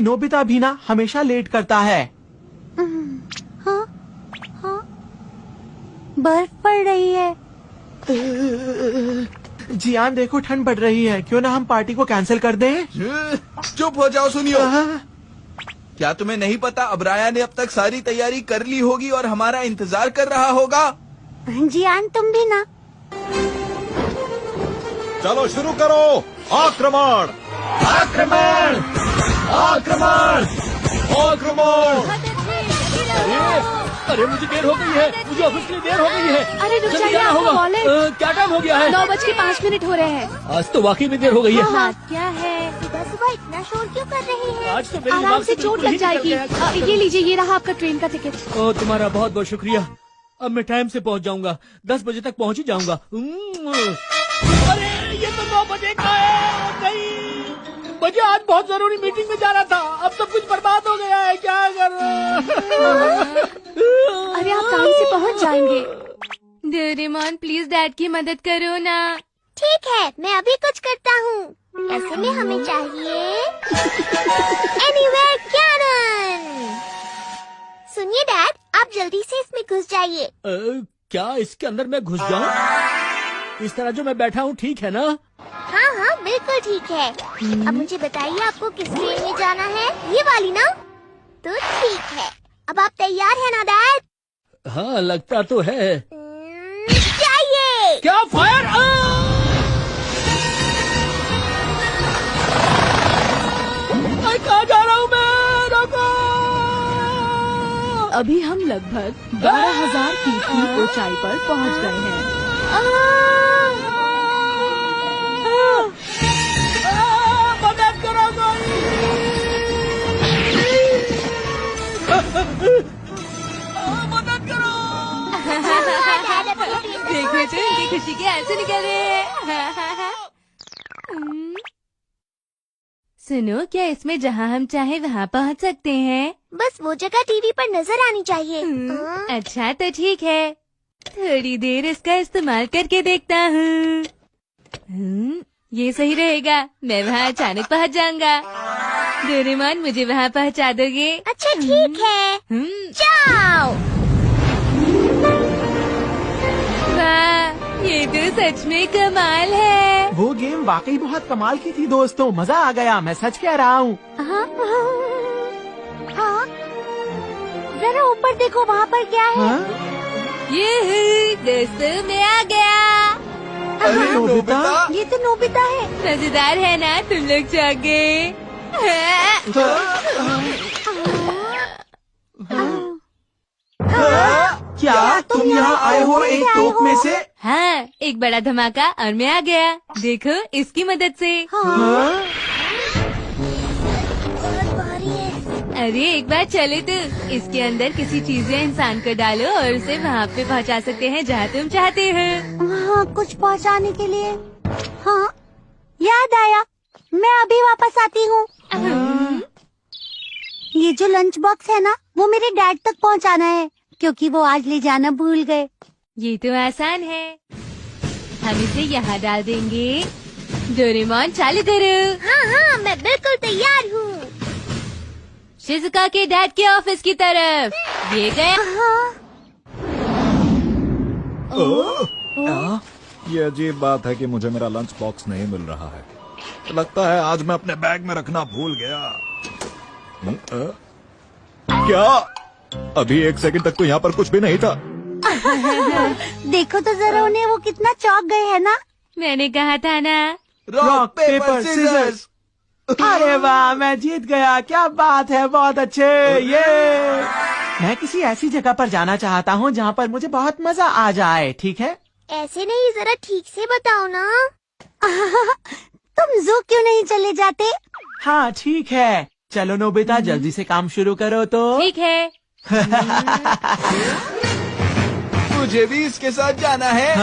Nobita भी ना हमेशा लेट करता है। हाँ, हाँ, बर्फ पड़ रही है। जियान देखो ठंड बढ़ रही है, क्यों ना हम पार्टी को कैंसिल कर दें? चुप हो जाओ, सुनियो। क्या तुम्हें नहीं पता अब्राया ने अब तक सारी तैयारी कर ली होगी और हमारा इंतजार कर रहा होगा। जियान तुम भी ना। चलो शुरू करो। आक्रमण आक्रमण! आक्रमण! आक्रमण। अरे मुझे देर हो गई है, मुझे ऑफिस के लिए देर हो गई है। अरे रुक जल्दी जाइए, जाना आपको होगा। कॉल है। क्या टाइम हो गया है? 9:05 हो रहे हैं। आज तो वाकई में देर हो गई है। बात क्या है? सुबह सुबह इतना शोर क्यों कर रही है? आज तो मेरे आराम दिमाग से चोट बिल्कुल लग ही निकल जाएगी। गया। ये लीजिए, ये रहा आपका ट्रेन का टिकट। ओ, तुम्हारा बहुत बहुत शुक्रिया। अब मैं टाइम से पहुंच जाऊंगा, 10 बजे तक पहुंच ही जाऊंगा। अरे ये तो 9 बजे का है। नहीं, मुझे आज बहुत जरूरी मीटिंग में जाना था। अब सब कुछ बर्बाद हो गया है, क्या करूं? अरे आप टाइम से पहुंच जाएंगे। डोरेमोन प्लीज डैड की मदद करो ना। ठीक है, मैं अभी कुछ करता हूँ। ऐसे में हमें चाहिए एनीवेयर कैनन। सुनिए डैड, आप जल्दी से इसमें घुस जाइए। क्या इसके अंदर मैं घुस जाऊं? इस तरह जो मैं बैठा हूँ ठीक है ना? हाँ हाँ बिल्कुल ठीक है। अब मुझे बताइए आपको किस ट्रेन में जाना है? ये वाली ना? तो ठीक है। अब आप तैयार हैं ना डैड? हाँ लगता तो है। जाइए। क्या फायर? कहाँ जा रहा हूँ मैं? रुको! अभी हम लगभग 12,000 फीट की ऊंचाई पर पहुंच गए हैं। मदद करो कोई! मदद करो! देखो तो इनकी खुशी के आंसू निकल रहे हैं। सुनो, क्या इसमें जहाँ हम चाहे वहाँ पहुँच सकते हैं? बस वो जगह टीवी पर नजर आनी चाहिए। अच्छा तो ठीक है, थोड़ी देर इसका इस्तेमाल करके देखता हूँ। ये सही रहेगा, मैं वहाँ अचानक पहुँच जाऊंगा। डोरेमोन मुझे वहाँ पहुँचा दोगे? अच्छा ठीक है, जाओ। वाह, ये तो सच में कमाल है। वो गेम वाकई बहुत कमाल की थी दोस्तों, मजा आ गया, मैं सच कह रहा हूँ। हाँ, जरा ऊपर देखो, वहाँ पर क्या है? हाँ? ये दोस्तों मैं आ गया। अरे नोबिता! ये तो नोबिता है। मजेदार है ना? तुम लोग चौंक गए। क्या तुम यहाँ आए हो एक तोप में से? हाँ, एक बड़ा धमाका और मैं आ गया। देखो इसकी मदद से। हाँ? अरे एक बार चले तो इसके अंदर किसी चीज या इंसान को डालो और उसे वहाँ पे पहुँचा सकते हैं जहाँ तुम चाहते हो। हाँ, कुछ पहुँचाने के लिए। हाँ, याद आया, मैं अभी वापस आती हूँ। ये जो लंच बॉक्स है ना, वो मेरे डैड तक पहुँचाना है, क्योंकि वो आज ले जाना भूल गए। ये तो आसान है, हम इसे यहाँ डाल देंगे। डोरेमोन चालू करो। हाँ हाँ, मैं बिल्कुल तैयार हूँ। शिजुका के डैड के ऑफिस की तरफ। ये गया। ये अजीब बात है कि मुझे मेरा लंच बॉक्स नहीं मिल रहा है। लगता है आज मैं अपने बैग में रखना भूल गया। क्या? अभी 1 सेकंड तक तो यहाँ पर कुछ भी नहीं था। देखो तो जरा उन्हें, वो कितना चौंक गए हैं ना। मैंने कहा था ना। Rock paper scissors. अरे वाह, मैं जीत गया, क्या बात है, बहुत अच्छे। ये मैं किसी ऐसी जगह पर जाना चाहता हूँ जहाँ पर मुझे बहुत मजा आ जाए, ठीक है? ऐसे नहीं, जरा ठीक से बताओ ना। तुम जू क्यों नहीं चले जाते? हाँ ठीक है, चलो नोबिता जल्दी से काम शुरू करो तो। ठीक है। मुझे भी इसके साथ जाना है।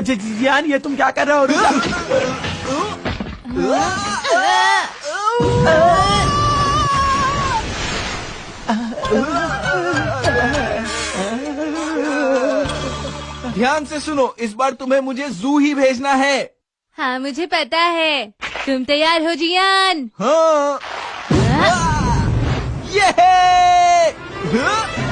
जियान, ये तुम क्या कर रहे हो? ध्यान से सुनो, इस बार तुम्हें मुझे जू ही भेजना है। हाँ मुझे पता है। तुम तैयार हो जियान? हाँ।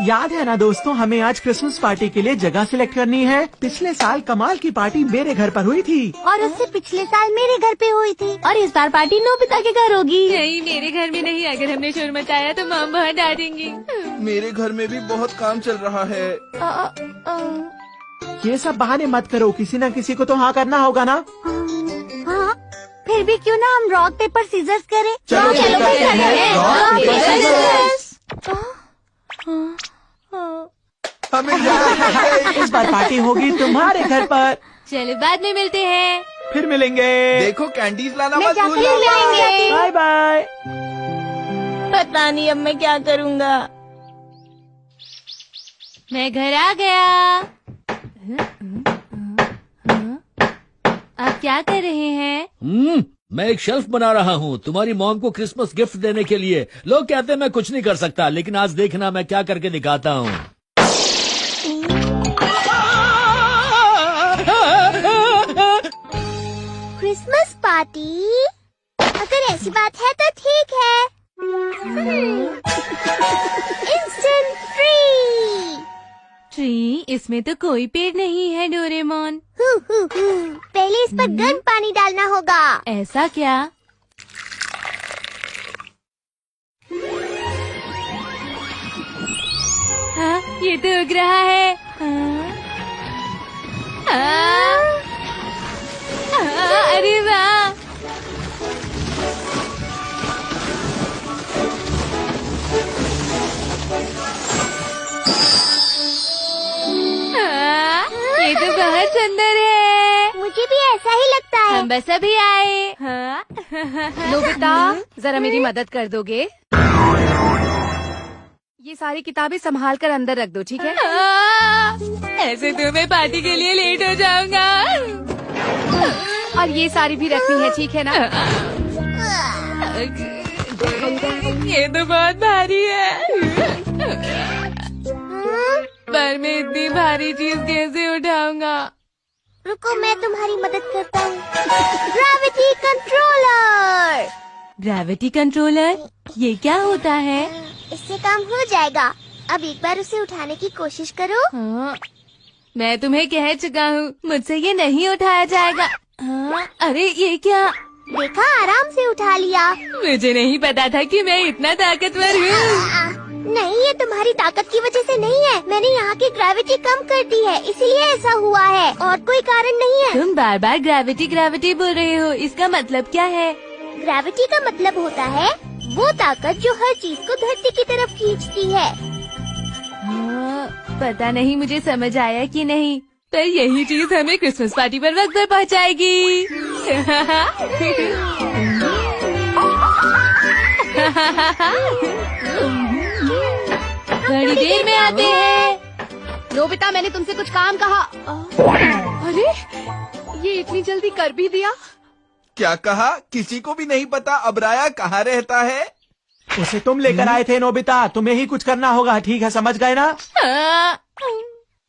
याद है ना दोस्तों, हमें आज क्रिसमस पार्टी के लिए जगह सिलेक्ट करनी है। पिछले साल कमाल की पार्टी मेरे घर पर हुई थी। और उससे पिछले साल मेरे घर पे हुई थी। और इस बार पार्टी नोबिता के घर होगी। नहीं, मेरे घर में नहीं। अगर हमने शोर मचाया तो मॉम बहुत डांटेंगी। मेरे घर में भी बहुत काम चल रहा है। ये सब बहाने मत करो, किसी न किसी को तो हाँ करना होगा ना। हाँ, फिर भी क्यों ना हम रॉक पेपर सीजर्स करें। चलो, चलो भाई, करते हैं। करते हैं। रॉक, रॉक, पेपर, पेपर, हमें जाना है। इस बार पार्टी होगी तुम्हारे घर पर। चलो बाद में मिलते हैं। फिर मिलेंगे। देखो कैंडीज लाना मैं मत जाकर भूलना। ले आएंगे। Bye bye. पता नहीं अब मैं क्या करूँगा। मैं घर आ गया। आप क्या कर रहे हैं? मैं एक शेल्फ बना रहा हूँ तुम्हारी मॉम को क्रिसमस गिफ्ट देने के लिए। लोग कहते हैं मैं कुछ नहीं कर सकता, लेकिन आज देखना मैं क्या करके दिखाता हूँ। Christmas party? अगर ऐसी बात है तो ठीक है। Instant tree. ट्री? इसमें तो कोई पेड़ नहीं है डोरेमोन। पहले इस पर गर्म पानी डालना होगा। ऐसा क्या? हाँ, ये तो उग रहा है। अरे वाह! ये तो बहुत सुंदर है। मुझे भी ऐसा ही लगता है। हम बस अभी आए। हाँ? नोबिता, जरा मेरी मदद कर दोगे? ये सारी किताबें संभाल कर अंदर रख दो, ठीक है? ऐसे तो मैं पार्टी के लिए लेट हो जाऊंगा। और ये सारी भी रखनी है, ठीक है ना? ये तो बहुत भारी है। पर मैं इतनी भारी चीज कैसे उठाऊंगा? रुको, मैं तुम्हारी मदद करता हूँ। Gravity controller. Gravity controller? ये क्या होता है? इससे काम हो जाएगा। अब एक बार उसे उठाने की कोशिश करो। हाँ, मैं तुम्हें कह चुका हूँ, मुझसे ये नहीं उठाया जाएगा। हाँ, अरे ये क्या? देखा, आराम से उठा लिया। मुझे नहीं पता था कि मैं इतना ताकतवर हूँ। नहीं, ये तुम्हारी ताकत की वजह से नहीं है। मैंने यहाँ की ग्रेविटी कम कर दी है, इसीलिए ऐसा हुआ है, और कोई कारण नहीं है। तुम बार बार ग्रेविटी ग्रेविटी बोल रहे हो, इसका मतलब क्या है? ग्रेविटी का मतलब होता है वो ताकत जो हर चीज को धरती की तरफ खींचती है। हाँ, पता नहीं मुझे समझ आया कि नहीं, पर यही चीज हमें क्रिसमस पार्टी पर वक्त पर पहुँचाएगी। थोड़ी देर में आते हैं। नोबिता, मैंने तुमसे कुछ काम कहा। अरे, ये इतनी जल्दी कर भी दिया? क्या कहा? किसी को भी नहीं पता अब्राया कहाँ रहता है? उसे तुम लेकर आए थे नोबिता, तुम्हें ही कुछ करना होगा, ठीक है? समझ गए ना?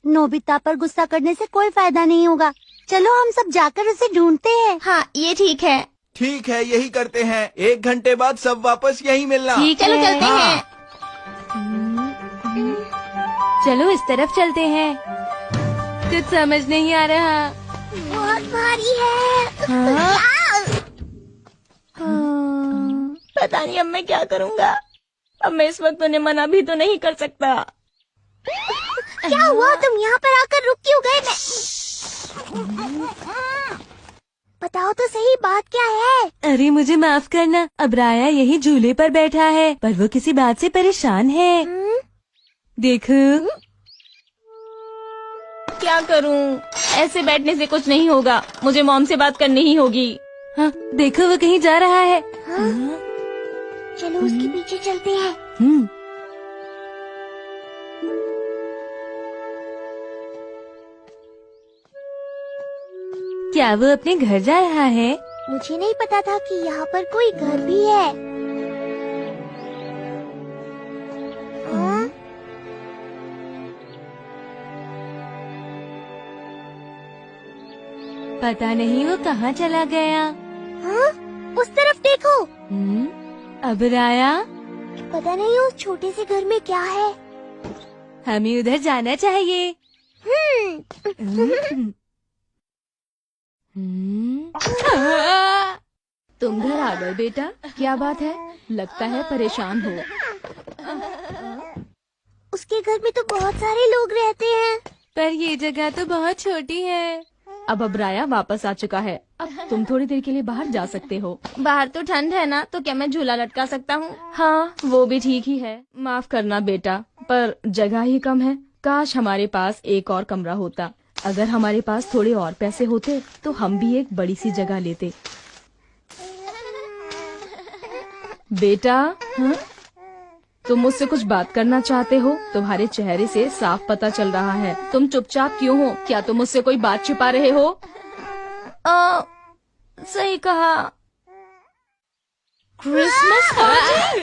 नोबिता पर गुस्सा करने से कोई फायदा नहीं होगा। चलो हम सब जाकर उसे ढूंढते हैं। हाँ, ये ठीक है। ठीक है, यही करते हैं। 1 घंटे बाद सब वापस यहीं मिलना। ठीक है, चलो चलते हैं। चलो इस तरफ चलते हैं। कुछ समझ नहीं आ रहा। बहुत भारी है। पता नहीं अब मैं क्या करूँगा। अब मैं इस वक्त उन्हें मना भी तो नहीं कर सकता। क्या हुआ? तुम यहाँ पर आकर रुक क्यों गए? बताओ तो सही, बात क्या है? अरे मुझे माफ करना, अब्राया यही झूले पर बैठा है, पर वो किसी बात से परेशान है। देखो। क्या करूँ? ऐसे बैठने से कुछ नहीं होगा। मुझे मॉम से बात करनी ही होगी। हाँ, देखो वो कहीं जा रहा है। चलो उसके पीछे चलते हैं। क्या वो अपने घर जा रहा है? मुझे नहीं पता था कि यहाँ पर कोई घर भी है। पता नहीं वो कहाँ चला गया। हाँ? उस तरफ देखो। अब्राया? पता नहीं उस छोटे से घर में क्या है। हमें उधर जाना चाहिए। तुम घर आ गए बेटा, क्या बात है? लगता है परेशान हो। उसके घर में तो बहुत सारे लोग रहते हैं। पर ये जगह तो बहुत छोटी है। अब अब्राया वापस आ चुका है, अब तुम थोड़ी देर के लिए बाहर जा सकते हो। बाहर तो ठंड है ना, तो क्या मैं झूला लटका सकता हूँ? हाँ, वो भी ठीक ही है। माफ करना बेटा, पर जगह ही कम है। काश हमारे पास एक और कमरा होता। अगर हमारे पास थोड़े और पैसे होते तो हम भी एक बड़ी सी जगह लेते। बेटा, हाँ? तुम मुझसे कुछ बात करना चाहते हो? तुम्हारे चेहरे से साफ पता चल रहा है। तुम चुपचाप क्यों हो? क्या तुम मुझसे कोई बात छिपा रहे हो? सही कहा। Christmas party?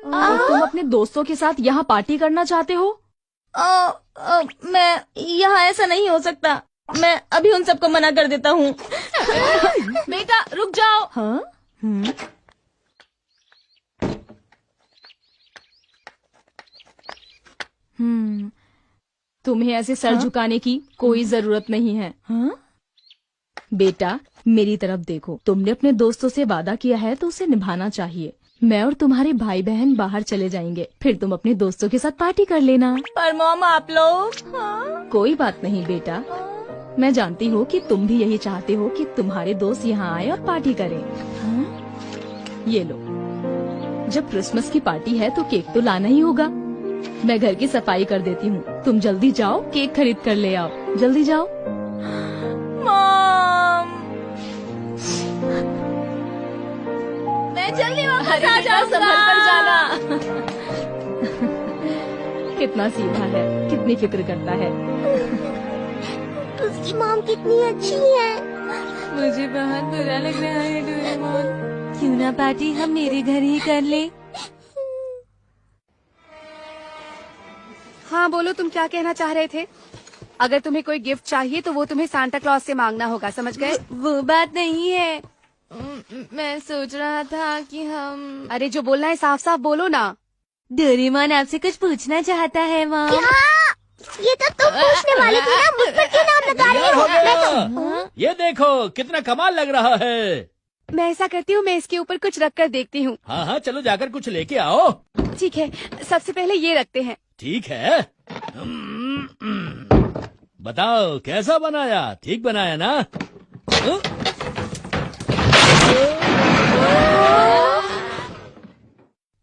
और तुम अपने दोस्तों के साथ यहाँ पार्टी करना चाहते हो? मैं यहाँ ऐसा नहीं हो सकता। मैं अभी उन सबको मना कर देता हूँ। बेटा रुक जाओ। हाँ? तुम्हें ऐसे सर झुकाने की कोई जरूरत नहीं है। हाँ? बेटा मेरी तरफ देखो, तुमने अपने दोस्तों से वादा किया है तो उसे निभाना चाहिए। मैं और तुम्हारे भाई बहन बाहर चले जाएंगे, फिर तुम अपने दोस्तों के साथ पार्टी कर लेना। पर मॉम आप लोग? हाँ? कोई बात नहीं बेटा, मैं जानती हूँ कि तुम भी यही चाहते हो कि तुम्हारे दोस्त यहाँ आए और पार्टी करें। हाँ? ये लो, जब क्रिसमस की पार्टी है तो केक तो लाना ही होगा। मैं घर की सफाई कर देती हूँ, तुम जल्दी जाओ केक खरीद कर ले आओ। जल्दी जाओ। मॉम, मैं जल्दी वापस आ जाऊंगा। संभल कर जाना। कितना सीधा है, कितनी फिक्र करता है। उसकी मॉम कितनी अच्छी है। मुझे बहुत बुरा लग रहा है डोरेमोन। क्यों ना पार्टी हम मेरे घर ही कर ले? हाँ बोलो, तुम क्या कहना चाह रहे थे? अगर तुम्हें कोई गिफ्ट चाहिए तो वो तुम्हें सांता क्लॉज से मांगना होगा, समझ गए? वो बात नहीं है। मैं सोच रहा था कि हम... अरे जो बोलना है साफ साफ बोलो ना। डोरेमोन आपसे कुछ पूछना चाहता है माँ। ये तो तुम पूछने वाले थे ना, मुझ पर क्यों नाम लगा रही हो? मैं तो... ये देखो कितना कमाल लग रहा है। मैं ऐसा करती हूँ, मैं इसके ऊपर कुछ रख कर देखती हूँ। हाँ हाँ चलो जाकर कुछ लेके आओ। ठीक है, सबसे पहले ये रखते हैं। ठीक है। बताओ कैसा बनाया? ठीक बनाया ना?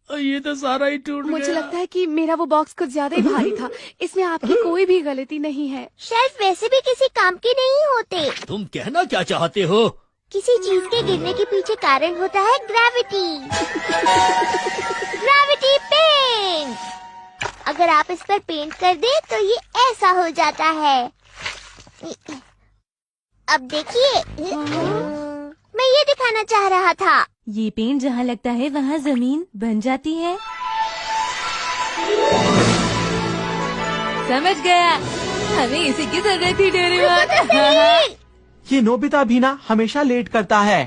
ये तो सारा ही टूट गया। मुझे लगता है कि मेरा वो बॉक्स कुछ ज्यादा ही भारी था। इसमें आपकी कोई भी गलती नहीं है। शेल्फ वैसे भी किसी काम के नहीं होते। तुम कहना क्या चाहते हो? किसी चीज के गिरने के पीछे कारण होता है ग्रेविटी। Gravity paint. अगर आप इस पर पेंट कर दें तो ये ऐसा हो जाता है। अब देखिए, मैं ये दिखाना चाह रहा था। ये पेंट जहाँ लगता है वहाँ जमीन बन जाती है। समझ गया, हमें इसी की जरूरत थी डोरेमोन। ये नोबिता भी ना हमेशा लेट करता है।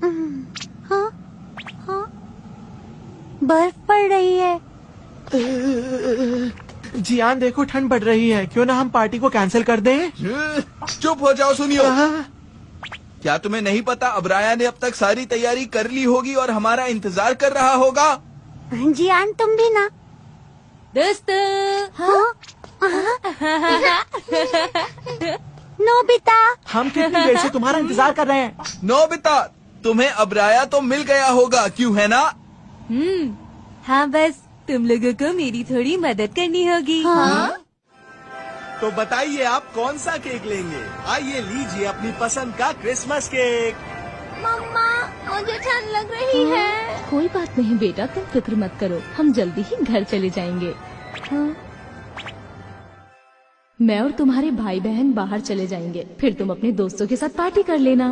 हाँ, हाँ, बर्फ पड़ रही है। जियान देखो, ठंड बढ़ रही है, क्यों ना हम पार्टी को कैंसिल कर दें? चुप हो जाओ सुनियो। क्या तुम्हें नहीं पता अब्राया ने अब तक सारी तैयारी कर ली होगी और हमारा इंतजार कर रहा होगा? जियान तुम भी ना। दोस्तों, हाँ? नोबिता, हम कितनी देर से तुम्हारा इंतजार कर रहे हैं। नोबिता, तुम्हें अब्राया तो मिल गया होगा, क्यों है ना? हाँ बस तुम लोगों को मेरी थोड़ी मदद करनी होगी। हाँ? तो बताइए आप कौन सा केक लेंगे? आइए लीजिए अपनी पसंद का क्रिसमस केक। मम्मा, मुझे ठंड लग रही है। कोई बात नहीं बेटा, तुम फिक्र मत करो, हम जल्दी ही घर चले जाएंगे। हाँ? मैं और तुम्हारे भाई बहन बाहर चले जाएंगे, फिर तुम अपने दोस्तों के साथ पार्टी कर लेना।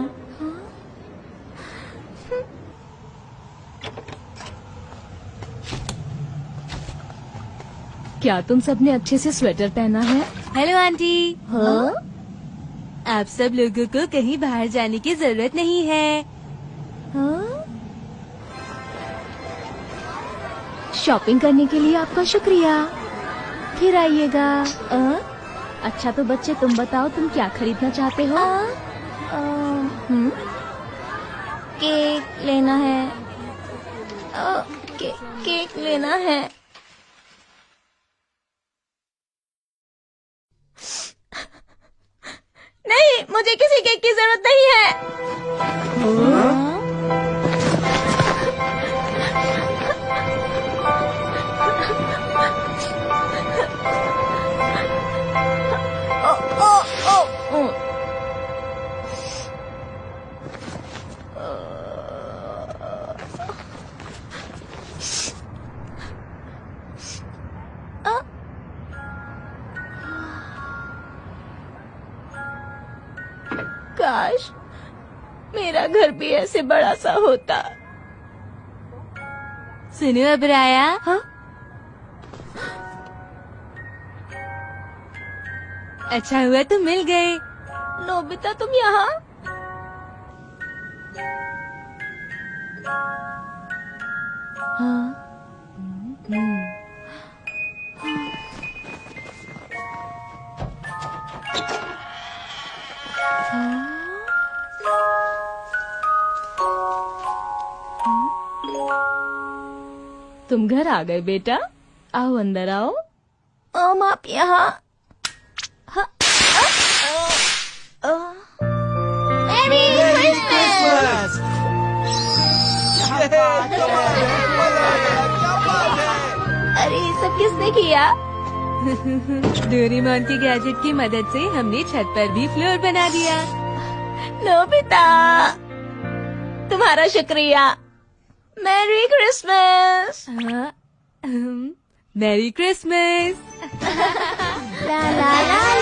क्या तुम सबने अच्छे से स्वेटर पहना है? Hello aunty. हाँ? आप सब लोगों को कहीं बाहर जाने की जरूरत नहीं है। हाँ? शॉपिंग करने के लिए आपका शुक्रिया। फिर आइएगा। अच्छा तो बच्चे तुम बताओ तुम क्या खरीदना चाहते हो? केक लेना है। केक लेना है। नहीं, मुझे किसी केक की जरूरत नहीं है। काश मेरा घर भी ऐसे बड़ा सा होता। सुनो अब्राया। हाँ? अच्छा हुआ तुम मिल गए। नोबिता तुम यहाँ? हाँ। तुम घर आ गए बेटा, आओ अंदर आओ। आप यहाँ? मेरी क्रिसमस। अरे ये सब किसने किया? डोरेमोन के गैजेट की मदद से हमने छत पर भी फ्लोर बना दिया। नोबिता, तुम्हारा शुक्रिया। Merry Christmas. Merry Christmas. ला ला ला